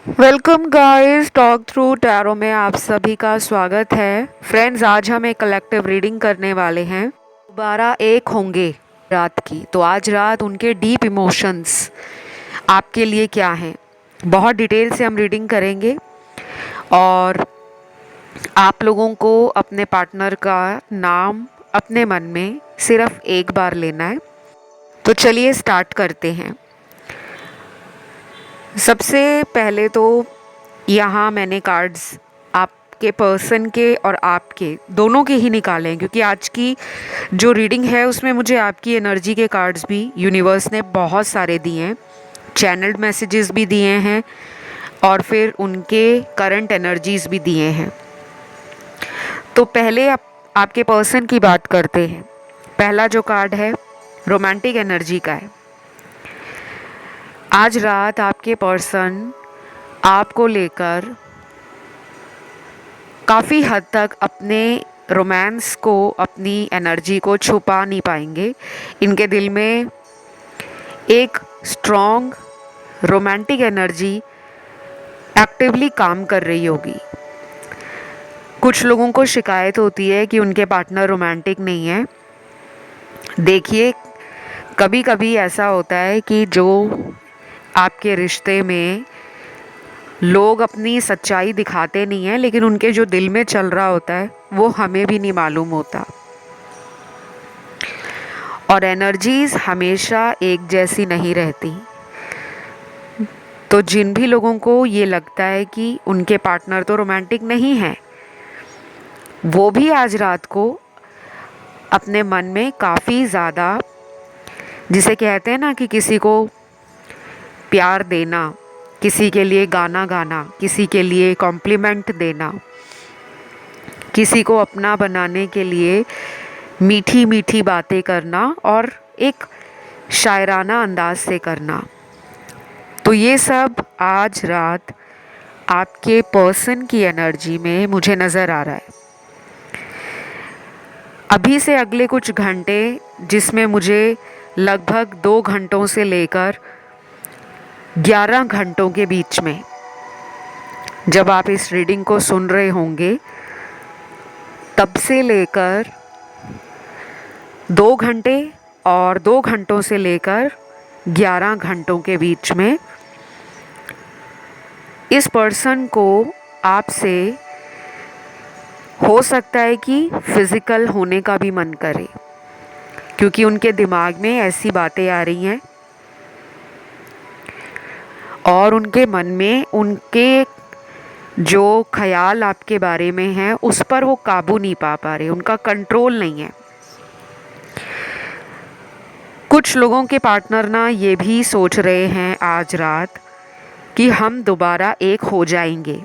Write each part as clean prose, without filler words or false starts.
Welcome guys, talk through tarot में आप सभी का स्वागत है। फ्रेंड्स, आज हम एक कलेक्टिव रीडिंग करने वाले हैं। दोबारा एक होंगे रात की, तो आज रात उनके डीप इमोशंस आपके लिए क्या हैं, बहुत डिटेल से हम रीडिंग करेंगे। और आप लोगों को अपने पार्टनर का नाम अपने मन में सिर्फ एक बार लेना है। तो चलिए स्टार्ट करते हैं। सबसे पहले तो यहाँ मैंने कार्ड्स आपके पर्सन के और आपके दोनों के ही निकाले हैं, क्योंकि आज की जो रीडिंग है उसमें मुझे आपकी एनर्जी के कार्ड्स भी यूनिवर्स ने बहुत सारे दिए हैं, चैनल्ड मैसेजेस भी दिए हैं और फिर उनके करंट एनर्जीज भी दिए हैं। तो पहले आपके पर्सन की बात करते हैं। पहला जो कार्ड है रोमांटिक एनर्जी का है। आज रात आपके पर्सन आपको लेकर काफ़ी हद तक अपने रोमांस को, अपनी एनर्जी को छुपा नहीं पाएंगे। इनके दिल में एक स्ट्रॉन्ग रोमांटिक एनर्जी एक्टिवली काम कर रही होगी। कुछ लोगों को शिकायत होती है कि उनके पार्टनर रोमांटिक नहीं है। देखिए, कभी कभी ऐसा होता है कि जो आपके रिश्ते में लोग अपनी सच्चाई दिखाते नहीं हैं, लेकिन उनके जो दिल में चल रहा होता है वो हमें भी नहीं मालूम होता। और एनर्जीज हमेशा एक जैसी नहीं रहती। तो जिन भी लोगों को ये लगता है कि उनके पार्टनर तो रोमांटिक नहीं है, वो भी आज रात को अपने मन में काफ़ी ज़्यादा, जिसे कहते हैं ना कि किसी को प्यार देना, किसी के लिए गाना गाना, किसी के लिए कॉम्प्लीमेंट देना, किसी को अपना बनाने के लिए मीठी मीठी बातें करना और एक शायराना अंदाज से करना, तो ये सब आज रात आपके पर्सन की एनर्जी में मुझे नज़र आ रहा है। अभी से अगले कुछ घंटे, जिसमें मुझे लगभग 2 घंटों से लेकर 11 घंटों के बीच में, जब आप इस रीडिंग को सुन रहे होंगे तब से लेकर 2 घंटे और 2 घंटों से लेकर 11 घंटों के बीच में इस पर्सन को आपसे हो सकता है कि फिज़िकल होने का भी मन करे, क्योंकि उनके दिमाग में ऐसी बातें आ रही हैं और उनके मन में उनके जो ख्याल आपके बारे में है उस पर वो काबू नहीं पा रहे, उनका कंट्रोल नहीं है। कुछ लोगों के पार्टनर ना ये भी सोच रहे हैं आज रात कि हम दोबारा एक हो जाएंगे।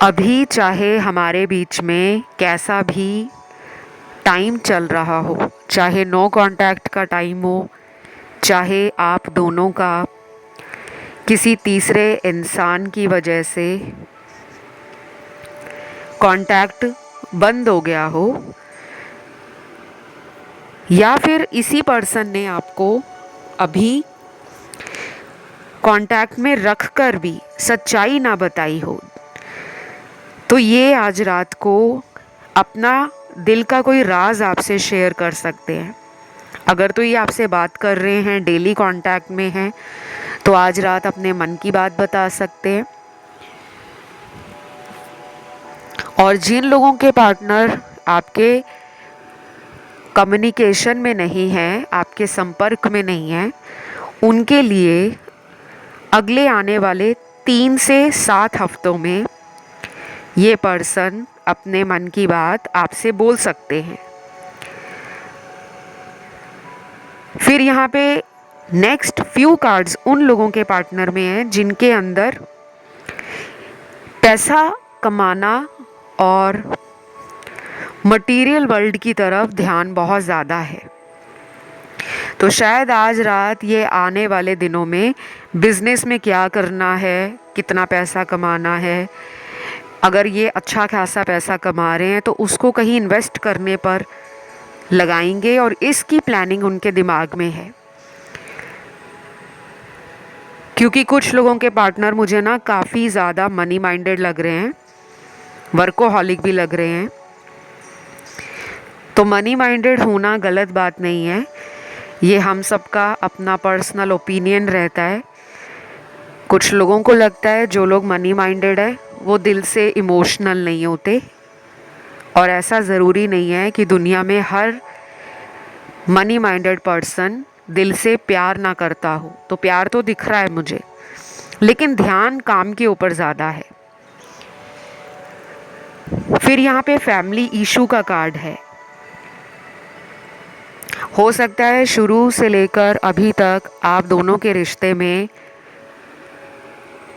अभी चाहे हमारे बीच में कैसा भी टाइम चल रहा हो, चाहे नो कांटेक्ट का टाइम हो, चाहे आप दोनों का किसी तीसरे इंसान की वजह से कांटेक्ट बंद हो गया हो, या फिर इसी पर्सन ने आपको अभी कांटेक्ट में रख कर भी सच्चाई ना बताई हो, तो ये आज रात को अपना दिल का कोई राज आपसे शेयर कर सकते हैं। अगर तो ये आपसे बात कर रहे हैं, डेली कांटेक्ट में हैं, तो आज रात अपने मन की बात बता सकते हैं। और जिन लोगों के पार्टनर आपके कम्युनिकेशन में नहीं हैं, आपके संपर्क में नहीं हैं, उनके लिए अगले आने वाले 3 से 7 हफ्तों में ये पर्सन अपने मन की बात आपसे बोल सकते हैं। फिर यहाँ पे नेक्स्ट फ्यू कार्ड्स उन लोगों के पार्टनर में हैं जिनके अंदर पैसा कमाना और मटेरियल वर्ल्ड की तरफ ध्यान बहुत ज़्यादा है। तो शायद आज रात ये आने वाले दिनों में बिजनेस में क्या करना है, कितना पैसा कमाना है, अगर ये अच्छा खासा पैसा कमा रहे हैं तो उसको कहीं इन्वेस्ट करने पर लगाएंगे, और इसकी प्लानिंग उनके दिमाग में है। क्योंकि कुछ लोगों के पार्टनर मुझे ना काफ़ी ज़्यादा मनी माइंडेड लग रहे हैं, वर्कोहॉलिक भी लग रहे हैं। तो मनी माइंडेड होना गलत बात नहीं है, ये हम सबका अपना पर्सनल ओपिनियन रहता है। कुछ लोगों को लगता है जो लोग मनी माइंडेड है वो दिल से इमोशनल नहीं होते, और ऐसा ज़रूरी नहीं है कि दुनिया में हर मनी माइंडेड पर्सन दिल से प्यार ना करता हो। तो प्यार तो दिख रहा है मुझे, लेकिन ध्यान काम के ऊपर ज़्यादा है। फिर यहाँ पे फैमिली इशू का कार्ड है। हो सकता है शुरू से लेकर अभी तक आप दोनों के रिश्ते में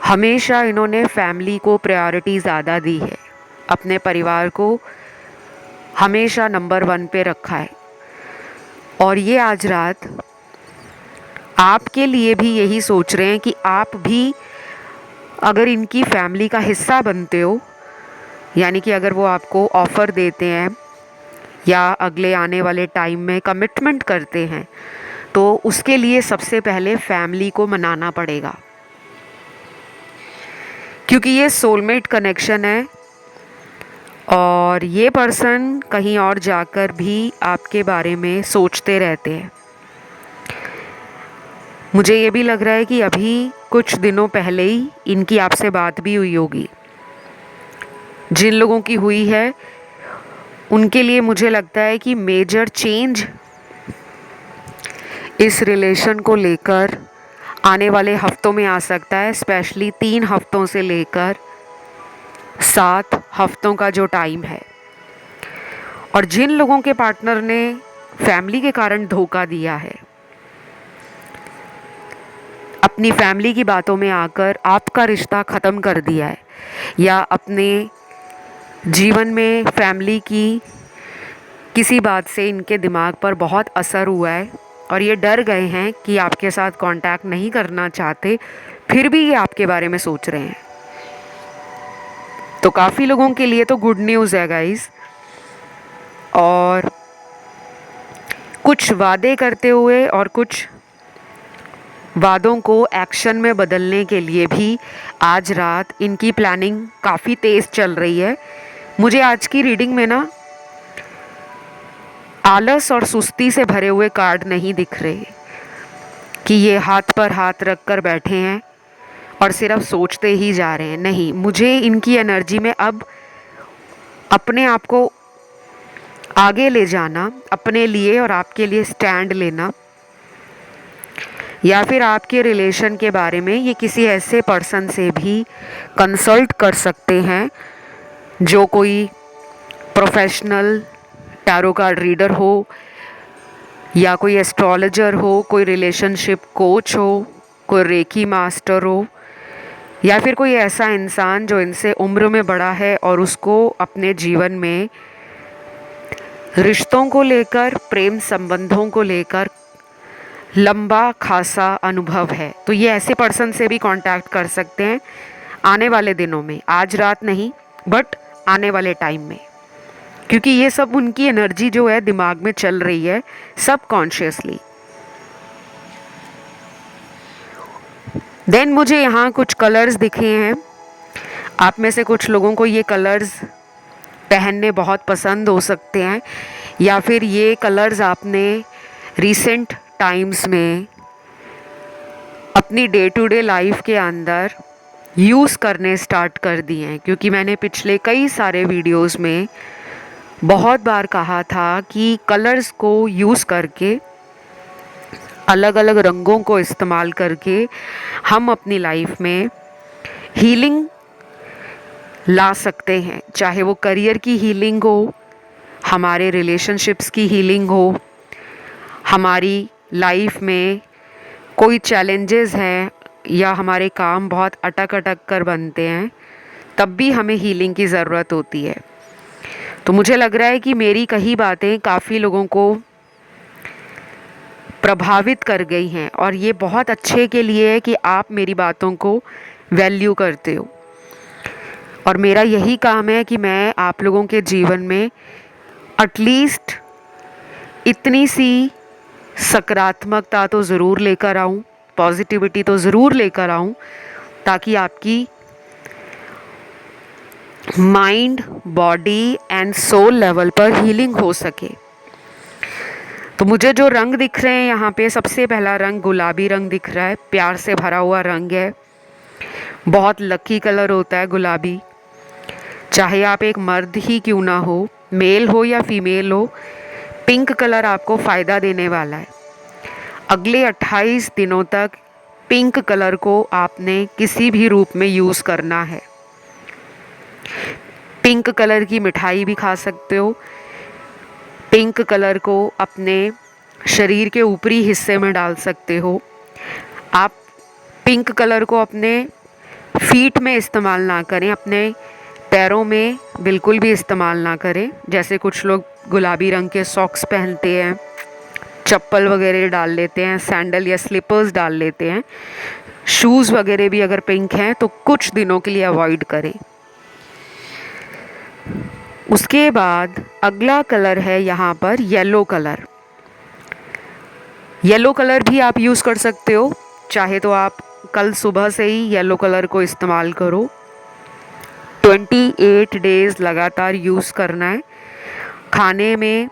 हमेशा इन्होंने फैमिली को प्रायोरिटी ज़्यादा दी है, अपने परिवार को हमेशा नंबर 1 पे रखा है। और ये आज रात आपके लिए भी यही सोच रहे हैं कि आप भी अगर इनकी फैमिली का हिस्सा बनते हो, यानी कि अगर वो आपको ऑफ़र देते हैं या अगले आने वाले टाइम में कमिटमेंट करते हैं, तो उसके लिए सबसे पहले फैमिली को मनाना पड़ेगा, क्योंकि ये सोलमेट कनेक्शन है। और ये पर्सन कहीं और जाकर भी आपके बारे में सोचते रहते हैं। मुझे ये भी लग रहा है कि अभी कुछ दिनों पहले ही इनकी आपसे बात भी हुई होगी। जिन लोगों की हुई है उनके लिए मुझे लगता है कि मेजर चेंज इस रिलेशन को लेकर आने वाले हफ्तों में आ सकता है, स्पेशली 3 हफ्तों से लेकर 7 हफ्तों का जो टाइम है। और जिन लोगों के पार्टनर ने फैमिली के कारण धोखा दिया है, अपनी फैमिली की बातों में आकर आपका रिश्ता ख़त्म कर दिया है, या अपने जीवन में फैमिली की किसी बात से इनके दिमाग पर बहुत असर हुआ है और ये डर गए हैं कि आपके साथ कांटेक्ट नहीं करना चाहते, फिर भी ये आपके बारे में सोच रहे हैं, तो काफ़ी लोगों के लिए तो गुड न्यूज़ है गाइस। और कुछ वादे करते हुए और कुछ वादों को एक्शन में बदलने के लिए भी आज रात इनकी प्लानिंग काफ़ी तेज़ चल रही है। मुझे आज की रीडिंग में ना आलस और सुस्ती से भरे हुए कार्ड नहीं दिख रहे कि ये हाथ पर हाथ रख कर बैठे हैं और सिर्फ सोचते ही जा रहे हैं। नहीं, मुझे इनकी एनर्जी में अब अपने आप को आगे ले जाना, अपने लिए और आपके लिए स्टैंड लेना, या फिर आपके रिलेशन के बारे में ये किसी ऐसे पर्सन से भी कंसल्ट कर सकते हैं जो कोई प्रोफेशनल टैरो कार्ड रीडर हो, या कोई एस्ट्रोलॉजर हो, कोई रिलेशनशिप कोच हो, कोई रेकी मास्टर हो, या फिर कोई ऐसा इंसान जो इनसे उम्र में बड़ा है और उसको अपने जीवन में रिश्तों को लेकर, प्रेम संबंधों को लेकर लंबा खासा अनुभव है। तो ये ऐसे पर्सन से भी कांटेक्ट कर सकते हैं आने वाले दिनों में, आज रात नहीं बट आने वाले टाइम में, क्योंकि ये सब उनकी एनर्जी जो है दिमाग में चल रही है सबकॉन्शियसली। देन मुझे यहाँ कुछ कलर्स दिखे हैं। आप में से कुछ लोगों को ये कलर्स पहनने बहुत पसंद हो सकते हैं, या फिर ये कलर्स आपने रिसेंट टाइम्स में अपनी डे टू डे लाइफ के अंदर यूज़ करने स्टार्ट कर दिए हैं। क्योंकि मैंने पिछले कई सारे वीडियोस में बहुत बार कहा था कि कलर्स को यूज़ करके, अलग अलग रंगों को इस्तेमाल करके हम अपनी लाइफ में हीलिंग ला सकते हैं, चाहे वो करियर की हीलिंग हो, हमारे रिलेशनशिप्स की हीलिंग हो, हमारी लाइफ में कोई चैलेंजेस हैं या हमारे काम बहुत अटक अटक कर बनते हैं, तब भी हमें हीलिंग की ज़रूरत होती है। तो मुझे लग रहा है कि मेरी कई बातें काफ़ी लोगों को प्रभावित कर गई हैं, और ये बहुत अच्छे के लिए है कि आप मेरी बातों को वैल्यू करते हो। और मेरा यही काम है कि मैं आप लोगों के जीवन में एटलीस्ट इतनी सी सकारात्मकता तो ज़रूर लेकर आऊँ पॉजिटिविटी तो ज़रूर लेकर आऊँ, ताकि आपकी mind, body and soul level पर हीलिंग हो सके। तो मुझे जो रंग दिख रहे हैं यहाँ पे, सबसे पहला रंग गुलाबी रंग दिख रहा है, प्यार से भरा हुआ रंग है। बहुत लकी कलर होता है गुलाबी। चाहे आप एक मर्द ही क्यों ना हो, मेल हो या फीमेल हो, पिंक कलर आपको फ़ायदा देने वाला है। अगले 28 दिनों तक पिंक कलर को आपने किसी भी रूप में यूज़ करना है। पिंक कलर की मिठाई भी खा सकते हो। पिंक कलर को अपने शरीर के ऊपरी हिस्से में डाल सकते हो। आप पिंक कलर को अपने फीट में इस्तेमाल ना करें, अपने पैरों में बिल्कुल भी इस्तेमाल ना करें। जैसे कुछ लोग गुलाबी रंग के सॉक्स पहनते हैं, चप्पल वगैरह डाल लेते हैं, सैंडल या स्लीपर्स डाल लेते हैं। शूज़ वगैरह भी अगर पिंक हैं तो कुछ दिनों के लिए अवॉइड करें। उसके बाद अगला कलर है यहाँ पर येलो कलर। येलो कलर भी आप यूज़ कर सकते हो। चाहे तो आप कल सुबह से ही येलो कलर को इस्तेमाल करो। 28 डेज़ लगातार यूज़ करना है। खाने में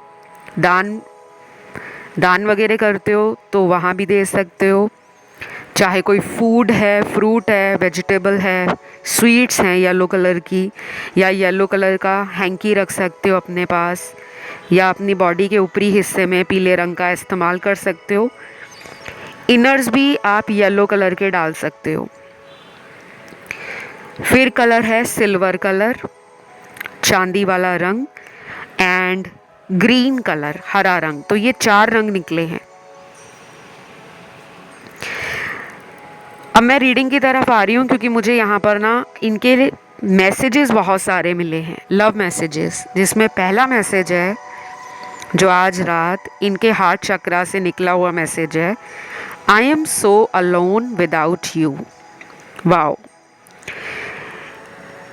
दान वगैरह करते हो तो वहाँ भी दे सकते हो। चाहे कोई फूड है, फ्रूट है, वेजिटेबल है, स्वीट्स हैं येलो कलर की, या येलो कलर का हैंकी रख सकते हो अपने पास, या अपनी बॉडी के ऊपरी हिस्से में पीले रंग का इस्तेमाल कर सकते हो। इनर्स भी आप येलो कलर के डाल सकते हो। फिर कलर है सिल्वर कलर, चांदी वाला रंग, एंड ग्रीन कलर, हरा रंग। तो ये 4 रंग निकले हैं। अब मैं रीडिंग की तरफ आ रही हूँ, क्योंकि मुझे यहाँ पर ना इनके मैसेजेस बहुत सारे मिले हैं, लव मैसेजेस, जिसमें पहला मैसेज है जो आज रात इनके हार्ट चक्रा से निकला हुआ मैसेज है, I am so alone without you. Wow.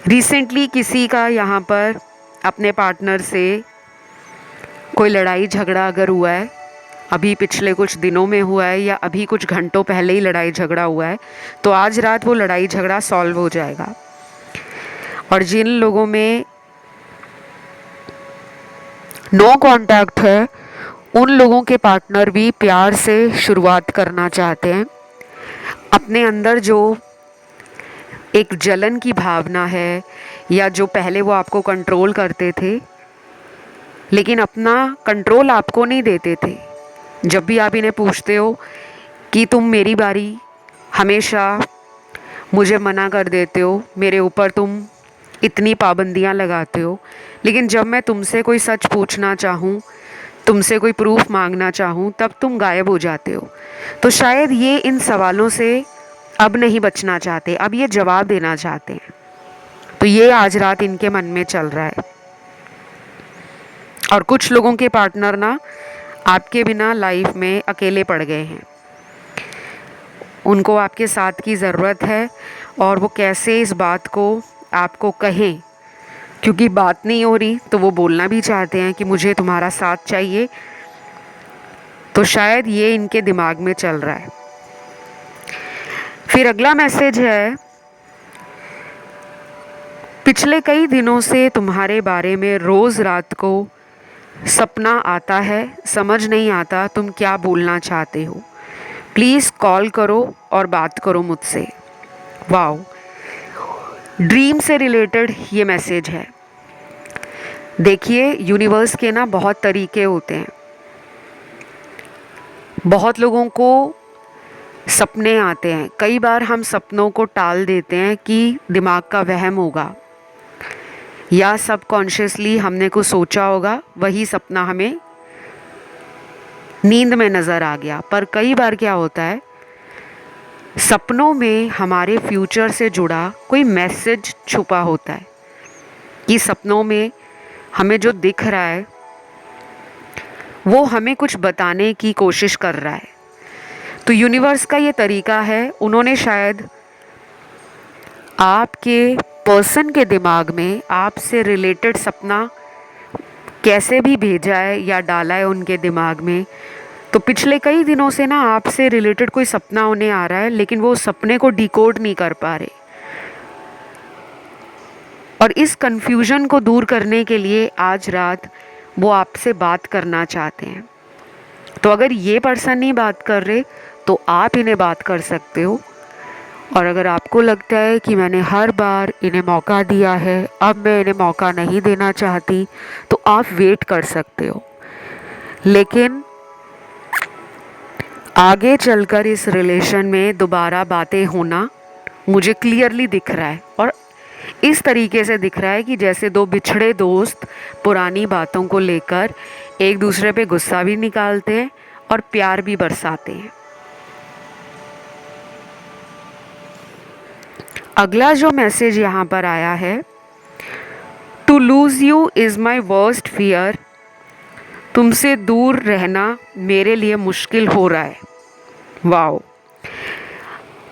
Recently किसी का यहाँ पर अपने पार्टनर से कोई लड़ाई झगड़ा अगर हुआ है, अभी पिछले कुछ दिनों में हुआ है या अभी कुछ घंटों पहले ही लड़ाई झगड़ा हुआ है, तो आज रात वो लड़ाई झगड़ा सॉल्व हो जाएगा। और जिन लोगों में नो कांटेक्ट है, उन लोगों के पार्टनर भी प्यार से शुरुआत करना चाहते हैं। अपने अंदर जो एक जलन की भावना है, या जो पहले वो आपको कंट्रोल करते थे लेकिन अपना कंट्रोल आपको नहीं देते थे, जब भी आप इन्हें पूछते हो कि तुम मेरी बारी, हमेशा मुझे मना कर देते हो, मेरे ऊपर तुम इतनी पाबंदियां लगाते हो, लेकिन जब मैं तुमसे कोई सच पूछना चाहूँ, तुमसे कोई प्रूफ मांगना चाहूँ, तब तुम गायब हो जाते हो। तो शायद ये इन सवालों से अब नहीं बचना चाहते, अब ये जवाब देना चाहते हैं। तो ये आज रात इनके मन में चल रहा है। और कुछ लोगों के पार्टनर ना आपके बिना लाइफ में अकेले पड़ गए हैं, उनको आपके साथ की ज़रूरत है, और वो कैसे इस बात को आपको कहें, क्योंकि बात नहीं हो रही, तो वो बोलना भी चाहते हैं कि मुझे तुम्हारा साथ चाहिए। तो शायद ये इनके दिमाग में चल रहा है। फिर अगला मैसेज है, पिछले कई दिनों से तुम्हारे बारे में रोज़ रात को सपना आता है, समझ नहीं आता तुम क्या बोलना चाहते हो, प्लीज़ कॉल करो और बात करो मुझसे। वाओ। ड्रीम से रिलेटेड ये मैसेज है। देखिए, यूनिवर्स के ना बहुत तरीके होते हैं। बहुत लोगों को सपने आते हैं, कई बार हम सपनों को टाल देते हैं कि दिमाग का वहम होगा, या सबकॉन्शियसली हमने कुछ सोचा होगा, वही सपना हमें नींद में नज़र आ गया। पर कई बार क्या होता है, सपनों में हमारे फ्यूचर से जुड़ा कोई मैसेज छुपा होता है, कि सपनों में हमें जो दिख रहा है वो हमें कुछ बताने की कोशिश कर रहा है। तो यूनिवर्स का ये तरीका है, उन्होंने शायद आपके पर्सन के दिमाग में आपसे रिलेटेड सपना कैसे भी भेजा है या डाला है उनके दिमाग में, तो पिछले कई दिनों से ना आपसे रिलेटेड कोई सपना उन्हें आ रहा है, लेकिन वो सपने को डिकोड नहीं कर पा रहे, और इस कंफ्यूजन को दूर करने के लिए आज रात वो आपसे बात करना चाहते हैं। तो अगर ये पर्सन नहीं बात कर रहे तो आप इन्हें बात कर सकते हो। और अगर आपको लगता है कि मैंने हर बार इन्हें मौका दिया है, अब मैं इन्हें मौका नहीं देना चाहती, तो आप वेट कर सकते हो। लेकिन आगे चलकर इस रिलेशन में दोबारा बातें होना मुझे क्लियरली दिख रहा है, और इस तरीके से दिख रहा है कि जैसे दो बिछड़े दोस्त पुरानी बातों को लेकर एक दूसरे पे गुस्सा भी निकालते हैं और प्यार भी बरसाते हैं। अगला जो मैसेज यहाँ पर आया है, to lose you is my worst fear. तुमसे दूर रहना मेरे लिए मुश्किल हो रहा है। वाओ,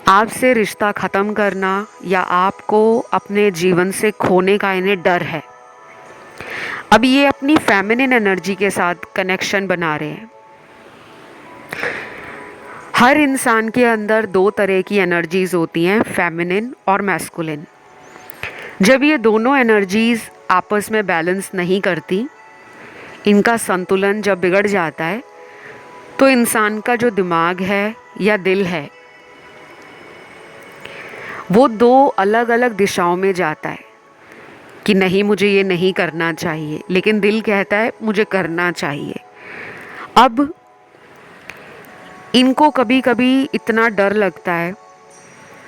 आपसे रिश्ता ख़त्म करना या आपको अपने जीवन से खोने का इन्हें डर है। अब ये अपनी फेमिनिन एनर्जी के साथ कनेक्शन बना रहे हैं। हर इंसान के अंदर दो तरह की एनर्जीज होती हैं, फेमिनिन और मैस्कुलिन। जब ये दोनों एनर्जीज आपस में बैलेंस नहीं करती, इनका संतुलन जब बिगड़ जाता है, तो इंसान का जो दिमाग है या दिल है वो दो अलग अलग दिशाओं में जाता है कि नहीं, मुझे ये नहीं करना चाहिए, लेकिन दिल कहता है मुझे करना चाहिए। अब इनको कभी कभी इतना डर लगता है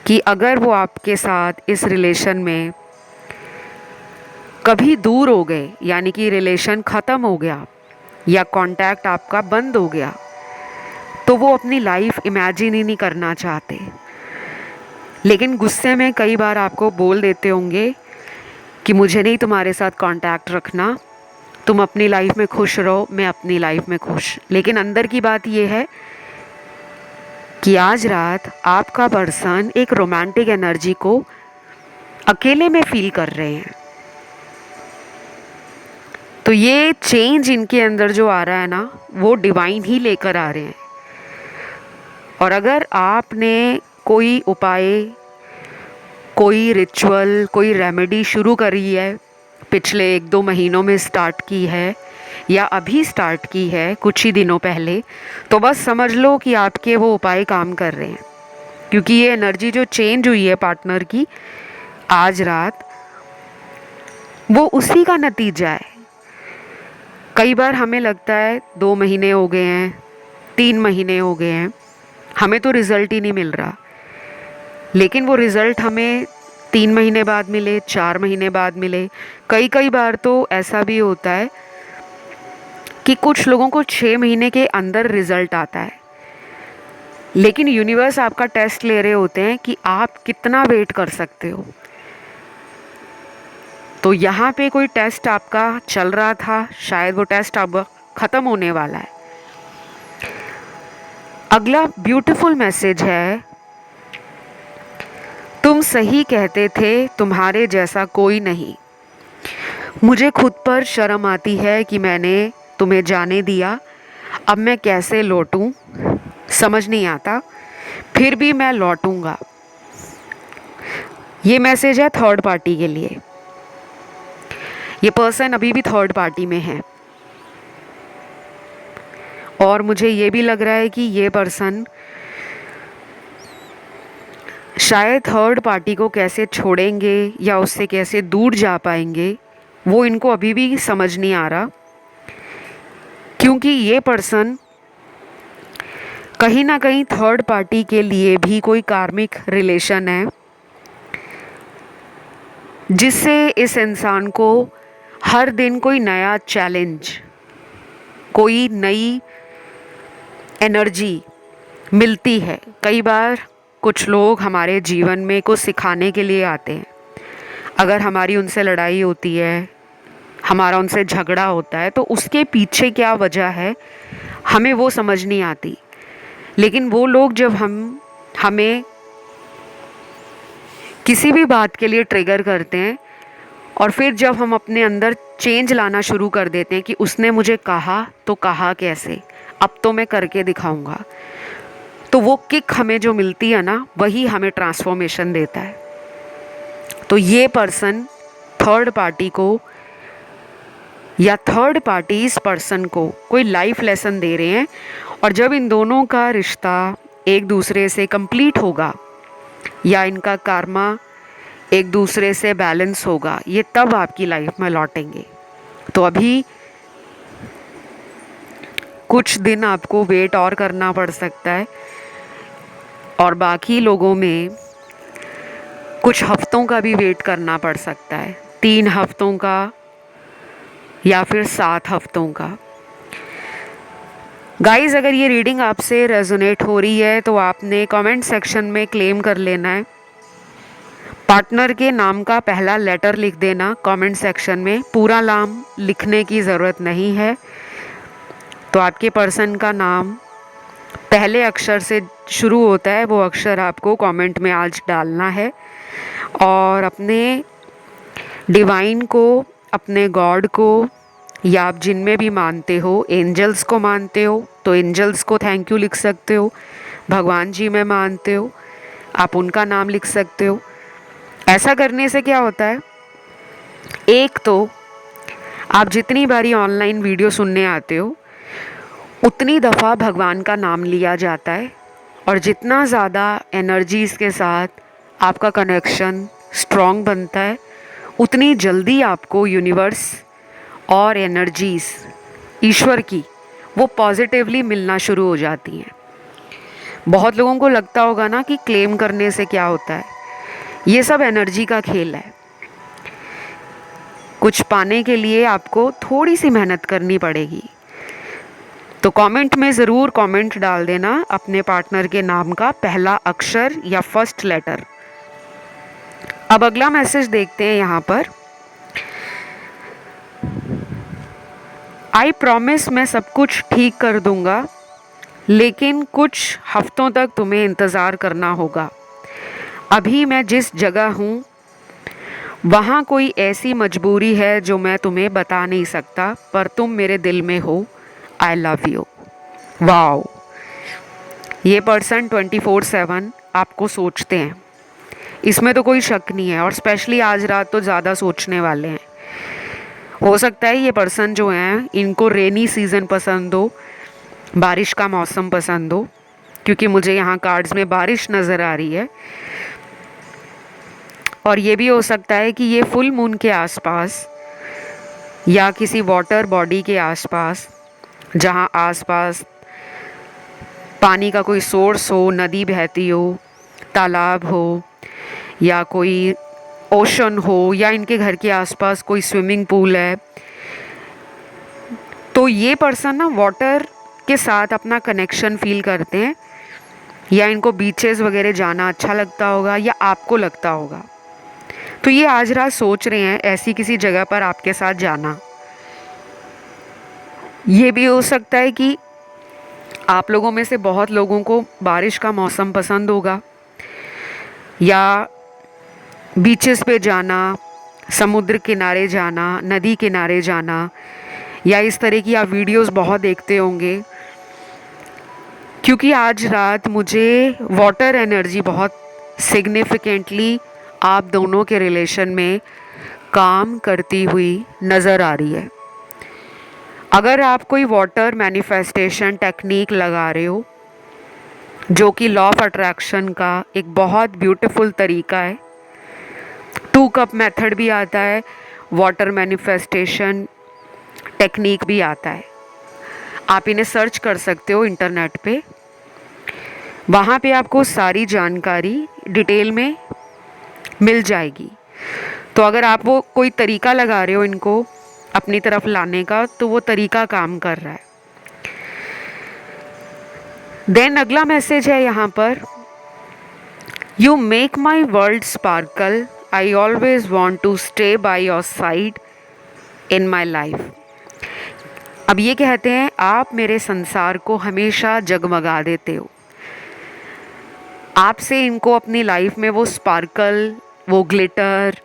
कि अगर वो आपके साथ इस रिलेशन में कभी दूर हो गए, यानी कि रिलेशन ख़त्म हो गया या कांटेक्ट आपका बंद हो गया, तो वो अपनी लाइफ इमेजिन ही नहीं करना चाहते। लेकिन गुस्से में कई बार आपको बोल देते होंगे कि मुझे नहीं तुम्हारे साथ कांटेक्ट रखना, तुम अपनी लाइफ में खुश रहो, मैं अपनी लाइफ में खुश। लेकिन अंदर की बात ये है कि आज रात आपका पर्सन एक रोमांटिक एनर्जी को अकेले में फील कर रहे हैं। तो ये चेंज इनके अंदर जो आ रहा है ना, वो डिवाइन ही लेकर आ रहे हैं। और अगर आपने कोई उपाय, कोई रिचुअल, कोई रेमेडी शुरू करी है, पिछले 1-2 महीनों में स्टार्ट की है या अभी स्टार्ट की है कुछ ही दिनों पहले, तो बस समझ लो कि आपके वो उपाय काम कर रहे हैं। क्योंकि ये एनर्जी जो चेंज हुई है पार्टनर की आज रात, वो उसी का नतीजा है। कई बार हमें लगता है 2 महीने हो गए हैं, 3 महीने हो गए हैं, हमें तो रिज़ल्ट ही नहीं मिल रहा। लेकिन वो रिज़ल्ट हमें 3 महीने बाद मिले, 4 महीने बाद मिले। कई बार तो ऐसा भी होता है कि कुछ लोगों को 6 महीने के अंदर रिज़ल्ट आता है। लेकिन यूनिवर्स आपका टेस्ट ले रहे होते हैं कि आप कितना वेट कर सकते हो। तो यहाँ पे कोई टेस्ट आपका चल रहा था, शायद वो टेस्ट अब ख़त्म होने वाला है। अगला ब्यूटीफुल मैसेज है, तुम सही कहते थे, तुम्हारे जैसा कोई नहीं। मुझे खुद पर शर्म आती है कि मैंने तुम्हें जाने दिया, अब मैं कैसे लौटूं समझ नहीं आता, फिर भी मैं लौटूंगा। ये मैसेज है थर्ड पार्टी के लिए। ये पर्सन अभी भी थर्ड पार्टी में है, और मुझे ये भी लग रहा है कि ये पर्सन शायद थर्ड पार्टी को कैसे छोड़ेंगे या उससे कैसे दूर जा पाएंगे, वो इनको अभी भी समझ नहीं आ रहा। क्योंकि ये पर्सन कहीं ना कहीं थर्ड पार्टी के लिए भी कोई कार्मिक रिलेशन है, जिससे इस इंसान को हर दिन कोई नया चैलेंज, कोई नई एनर्जी मिलती है। कई बार कुछ लोग हमारे जीवन में कुछ सिखाने के लिए आते हैं। अगर हमारी उनसे लड़ाई होती है, हमारा उनसे झगड़ा होता है, तो उसके पीछे क्या वजह है हमें वो समझ नहीं आती। लेकिन वो लोग जब हमें किसी भी बात के लिए ट्रिगर करते हैं, और फिर जब हम अपने अंदर चेंज लाना शुरू कर देते हैं कि उसने मुझे कहा तो कहा कैसे, अब तो मैं करके दिखाऊंगा। तो वो किक हमें जो मिलती है ना, वही हमें ट्रांसफॉर्मेशन देता है। तो ये पर्सन थर्ड पार्टी को या थर्ड पार्टी इस पर्सन को कोई लाइफ लेसन दे रहे हैं, और जब इन दोनों का रिश्ता एक दूसरे से कंप्लीट होगा या इनका कर्मा एक दूसरे से बैलेंस होगा, ये तब आपकी लाइफ में लौटेंगे। तो अभी कुछ दिन आपको वेट और करना पड़ सकता है, और बाकी लोगों में कुछ हफ्तों का भी वेट करना पड़ सकता है, 3 हफ्तों का या फिर 7 हफ्तों का। गाइस, अगर ये रीडिंग आपसे रेजोनेट हो रही है तो आपने कमेंट सेक्शन में क्लेम कर लेना है। पार्टनर के नाम का पहला लेटर लिख देना कमेंट सेक्शन में, पूरा नाम लिखने की ज़रूरत नहीं है। तो आपके पर्सन का नाम पहले अक्षर से शुरू होता है, वो अक्षर आपको कमेंट में आज डालना है। और अपने डिवाइन को, अपने गॉड को, या आप जिनमें भी मानते हो, एंजल्स को मानते हो तो एंजल्स को थैंक यू लिख सकते हो। भगवान जी में मानते हो, आप उनका नाम लिख सकते हो। ऐसा करने से क्या होता है, एक तो आप जितनी बारी ऑनलाइन वीडियो सुनने आते हो उतनी दफ़ा भगवान का नाम लिया जाता है, और जितना ज़्यादा एनर्जीज़ के साथ आपका कनेक्शन स्ट्रॉन्ग बनता है, उतनी जल्दी आपको यूनिवर्स और एनर्जीज़ ईश्वर की वो पॉजिटिवली मिलना शुरू हो जाती हैं। बहुत लोगों को लगता होगा ना कि क्लेम करने से क्या होता है, ये सब एनर्जी का खेल है। कुछ पाने के लिए आपको थोड़ी सी मेहनत करनी पड़ेगी। तो कमेंट में ज़रूर कमेंट डाल देना अपने पार्टनर के नाम का पहला अक्षर या फर्स्ट लेटर। अब अगला मैसेज देखते हैं यहाँ पर। आई प्रॉमिस मैं सब कुछ ठीक कर दूंगा, लेकिन कुछ हफ्तों तक तुम्हें इंतज़ार करना होगा। अभी मैं जिस जगह हूँ वहाँ कोई ऐसी मजबूरी है जो मैं तुम्हें बता नहीं सकता, पर तुम मेरे दिल में हो। I love you. वाओ, ये पर्सन 24/7 आपको सोचते हैं, इसमें तो कोई शक नहीं है। और स्पेशली आज रात तो ज़्यादा सोचने वाले हैं। हो सकता है ये पर्सन जो हैं इनको रेनी सीज़न पसंद हो, बारिश का मौसम पसंद हो, क्योंकि मुझे यहाँ कार्ड्स में बारिश नज़र आ रही है। और ये भी हो सकता है कि ये फुल मून के आसपास या किसी वाटर बॉडी के आसपास, जहाँ आसपास पानी का कोई सोर्स हो, नदी बहती हो, तालाब हो, या कोई ओशन हो, या इनके घर के आसपास कोई स्विमिंग पूल है। तो ये पर्सन ना वाटर के साथ अपना कनेक्शन फील करते हैं, या इनको बीचेस वगैरह जाना अच्छा लगता होगा, या आपको लगता होगा। तो ये आज रात सोच रहे हैं ऐसी किसी जगह पर आपके साथ जाना। ये भी हो सकता है कि आप लोगों में से बहुत लोगों को बारिश का मौसम पसंद होगा, या बीचेस पे जाना, समुद्र किनारे जाना, नदी किनारे जाना, या इस तरह की आप वीडियोस बहुत देखते होंगे। क्योंकि आज रात मुझे वाटर एनर्जी बहुत सिग्निफिकेंटली आप दोनों के रिलेशन में काम करती हुई नज़र आ रही है। अगर आप कोई वाटर मैनिफेस्टेशन टेक्निक लगा रहे हो, जो कि लॉ ऑफ अट्रैक्शन का एक बहुत ब्यूटीफुल तरीका है, 2 कप मेथड भी आता है, वाटर मैनिफेस्टेशन टेक्निक भी आता है। आप इन्हें सर्च कर सकते हो इंटरनेट पे, वहाँ पे आपको सारी जानकारी डिटेल में मिल जाएगी। तो अगर आप वो कोई तरीका लगा रहे हो इनको अपनी तरफ लाने का, तो वो तरीका काम कर रहा है। देन अगला मैसेज है यहाँ पर, you make my world sparkle, I always want to stay by your side in my life. अब ये कहते हैं आप मेरे संसार को हमेशा जगमगा देते हो। आपसे इनको अपनी लाइफ में वो स्पार्कल, वो ग्लिटर,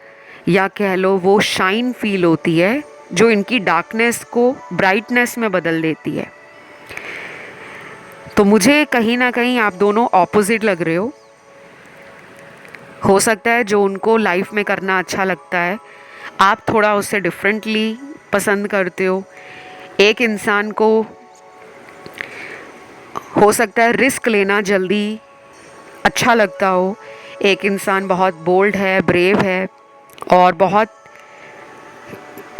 या कह लो वो शाइन फील होती है, जो इनकी डार्कनेस को ब्राइटनेस में बदल देती है। तो मुझे कहीं ना कहीं आप दोनों ऑपोजिट लग रहे हो सकता है जो उनको लाइफ में करना अच्छा लगता है आप थोड़ा उससे डिफरेंटली पसंद करते हो। एक इंसान को हो सकता है रिस्क लेना जल्दी अच्छा लगता हो, एक इंसान बहुत बोल्ड है, ब्रेव है और बहुत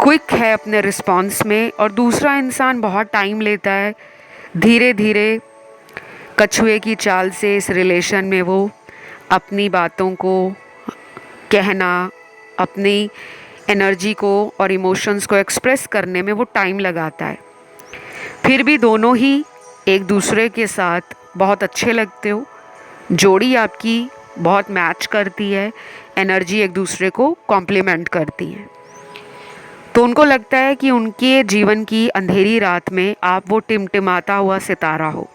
क्विक है अपने रिस्पॉन्स में, और दूसरा इंसान बहुत टाइम लेता है, धीरे धीरे कछुए की चाल से इस रिलेशन में वो अपनी बातों को कहना, अपनी एनर्जी को और इमोशंस को एक्सप्रेस करने में वो टाइम लगाता है। फिर भी दोनों ही एक दूसरे के साथ बहुत अच्छे लगते हो, जोड़ी आपकी बहुत मैच करती है, एनर्जी एक दूसरे को कॉम्प्लीमेंट करती है। तो उनको लगता है कि उनके जीवन की अंधेरी रात में आप वो टिमटिमाता हुआ सितारा हो,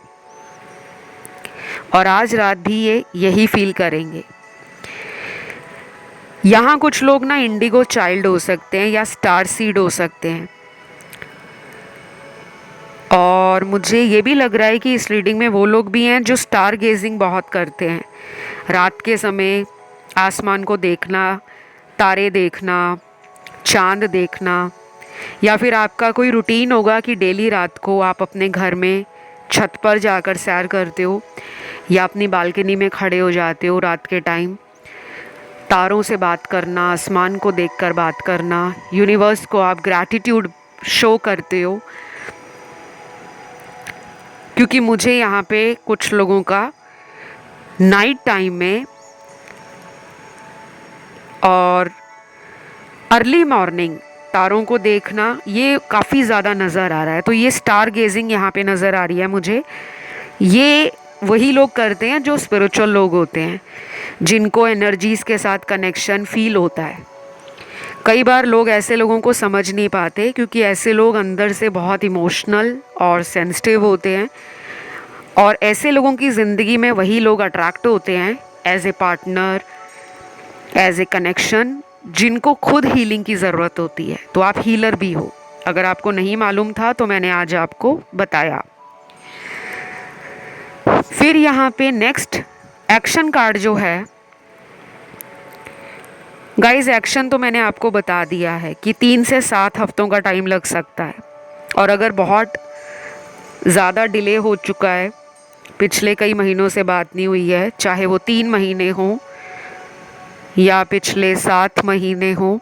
और आज रात भी ये यही फील करेंगे। यहाँ कुछ लोग ना इंडिगो चाइल्ड हो सकते हैं या स्टार सीड हो सकते हैं, और मुझे ये भी लग रहा है कि इस रीडिंग में वो लोग भी हैं जो स्टार गेजिंग बहुत करते हैं। रात के समय आसमान को देखना, तारे देखना, चांद देखना, या फिर आपका कोई रूटीन होगा कि डेली रात को आप अपने घर में छत पर जाकर सैर करते हो या अपनी बालकनी में खड़े हो जाते हो रात के टाइम, तारों से बात करना, आसमान को देखकर बात करना, यूनिवर्स को आप ग्रैटिट्यूड शो करते हो। क्योंकि मुझे यहाँ पे कुछ लोगों का नाइट टाइम में और अर्ली मॉर्निंग तारों को देखना ये काफ़ी ज़्यादा नज़र आ रहा है। तो ये स्टार गेजिंग यहाँ पे नज़र आ रही है मुझे। ये वही लोग करते हैं जो स्पिरिचुअल लोग होते हैं, जिनको एनर्जीज़ के साथ कनेक्शन फील होता है। कई बार लोग ऐसे लोगों को समझ नहीं पाते क्योंकि ऐसे लोग अंदर से बहुत इमोशनल और सेंसिटिव होते हैं, और ऐसे लोगों की ज़िंदगी में वही लोग अट्रैक्ट होते हैं as a partner, as a connection, जिनको खुद हीलिंग की ज़रूरत होती है। तो आप हीलर भी हो, अगर आपको नहीं मालूम था तो मैंने आज आपको बताया। फिर यहाँ पे नेक्स्ट एक्शन कार्ड जो है गाइस, एक्शन तो मैंने आपको बता दिया है कि 3 से 7 हफ्तों का टाइम लग सकता है, और अगर बहुत ज़्यादा डिले हो चुका है, पिछले कई महीनों से बात नहीं हुई है, चाहे वो 3 महीने हों या पिछले 7 महीने हों,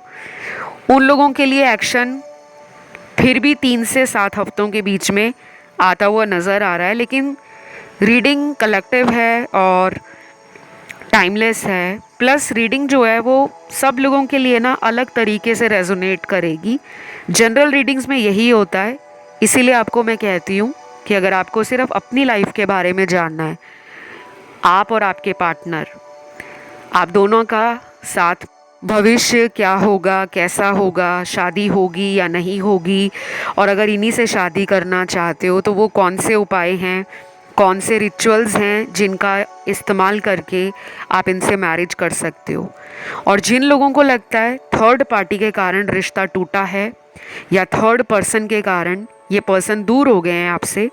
उन लोगों के लिए एक्शन फिर भी 3 से 7 हफ्तों के बीच में आता हुआ नज़र आ रहा है। लेकिन रीडिंग कलेक्टिव है और टाइमलेस है, प्लस रीडिंग जो है वो सब लोगों के लिए ना अलग तरीके से रेजोनेट करेगी। जनरल रीडिंग्स में यही होता है, इसीलिए आपको मैं कहती हूँ कि अगर आपको सिर्फ अपनी लाइफ के बारे में जानना है, आप और आपके पार्टनर, आप दोनों का साथ, भविष्य क्या होगा, कैसा होगा, शादी होगी या नहीं होगी, और अगर इन्हीं से शादी करना चाहते हो तो वो कौन से उपाय हैं, कौन से रिचुअल्स हैं जिनका इस्तेमाल करके आप इनसे मैरिज कर सकते हो। और जिन लोगों को लगता है थर्ड पार्टी के कारण रिश्ता टूटा है या थर्ड पर्सन के कारण ये पर्सन दूर हो गए हैं आपसे,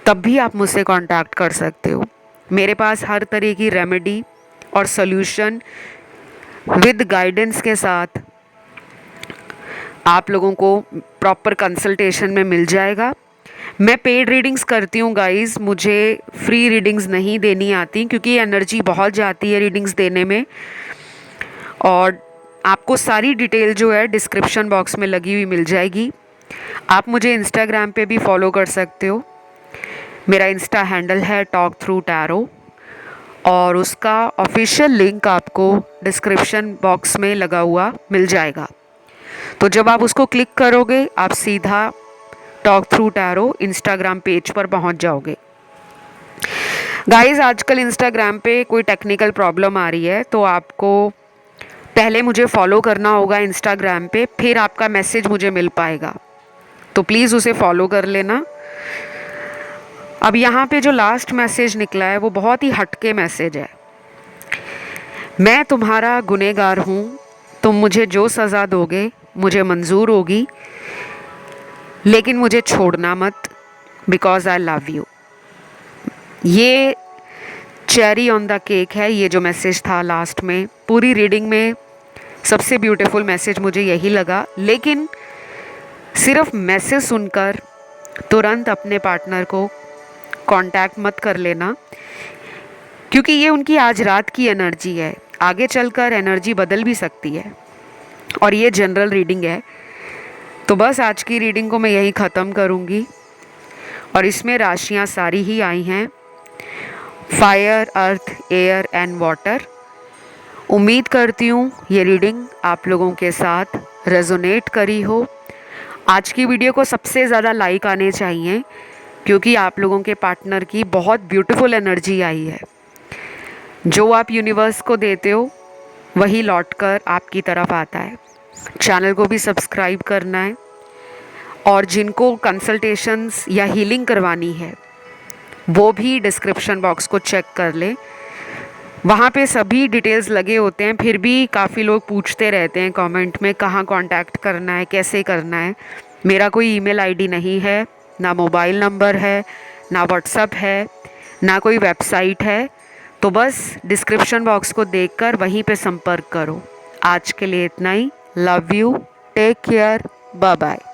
तब भी आप मुझसे कांटेक्ट कर सकते हो। मेरे पास हर तरह की रेमेडी और सॉल्यूशन विद गाइडेंस के साथ आप लोगों को प्रॉपर कंसल्टेशन में मिल जाएगा। मैं पेड रीडिंग्स करती हूँ गाइस, मुझे फ्री रीडिंग्स नहीं देनी आती क्योंकि एनर्जी बहुत जाती है रीडिंग्स देने में, और आपको सारी डिटेल जो है डिस्क्रिप्शन बॉक्स में लगी हुई मिल जाएगी। आप मुझे इंस्टाग्राम पे भी फॉलो कर सकते हो, मेरा इंस्टा हैंडल है टॉक थ्रू टैरो, और उसका ऑफिशियल लिंक आपको डिस्क्रिप्शन बॉक्स में लगा हुआ मिल जाएगा। तो जब आप उसको क्लिक करोगे आप सीधा talk through tarot Instagram page पर पहुंच जाओगे। गाइस, आजकल इंस्टाग्राम पे कोई टेक्निकल प्रॉब्लम आ रही है, तो आपको पहले मुझे फॉलो करना होगा इंस्टाग्राम पे, फिर आपका मैसेज मुझे मिल पाएगा, तो प्लीज़ उसे फॉलो कर लेना। अब यहाँ पे जो लास्ट मैसेज निकला है वो बहुत ही हटके मैसेज है। मैं तुम्हारा गुनहगार हूँ, तुम मुझे जो सज़ा दोगे मुझे मंजूर होगी, लेकिन मुझे छोड़ना मत, बिकॉज आई लव यू। ये चेरी ऑन द केक है, ये जो मैसेज था लास्ट में। पूरी रीडिंग में सबसे ब्यूटीफुल मैसेज मुझे यही लगा। लेकिन सिर्फ मैसेज सुनकर तुरंत अपने पार्टनर को कांटेक्ट मत कर लेना, क्योंकि ये उनकी आज रात की एनर्जी है। आगे चलकर एनर्जी बदल भी सकती है, और ये जनरल रीडिंग है। तो बस आज की रीडिंग को मैं यही ख़त्म करूँगी। और इसमें राशियाँ सारी ही आई हैं, fire, earth, air and water. उम्मीद करती हूँ ये रीडिंग आप लोगों के साथ रेजोनेट करी हो। आज की वीडियो को सबसे ज़्यादा लाइक आने चाहिए, क्योंकि आप लोगों के पार्टनर की बहुत ब्यूटीफुल एनर्जी आई है। जो आप यूनिवर्स को देते हो वही लौटकर आपकी तरफ आता है। चैनल को भी सब्सक्राइब करना है, और जिनको कंसल्टेशंस या हीलिंग करवानी है वो भी डिस्क्रिप्शन बॉक्स को चेक कर ले। वहाँ पे सभी डिटेल्स लगे होते हैं। फिर भी काफ़ी लोग पूछते रहते हैं कमेंट में कहाँ कांटेक्ट करना है, कैसे करना है। मेरा कोई ईमेल आईडी नहीं है, ना मोबाइल नंबर है, ना व्हाट्सअप है, ना कोई वेबसाइट है। तो बस डिस्क्रिप्शन बॉक्स को देखकर वहीं पे संपर्क करो। आज के लिए इतना ही। Love you, take care, bye bye.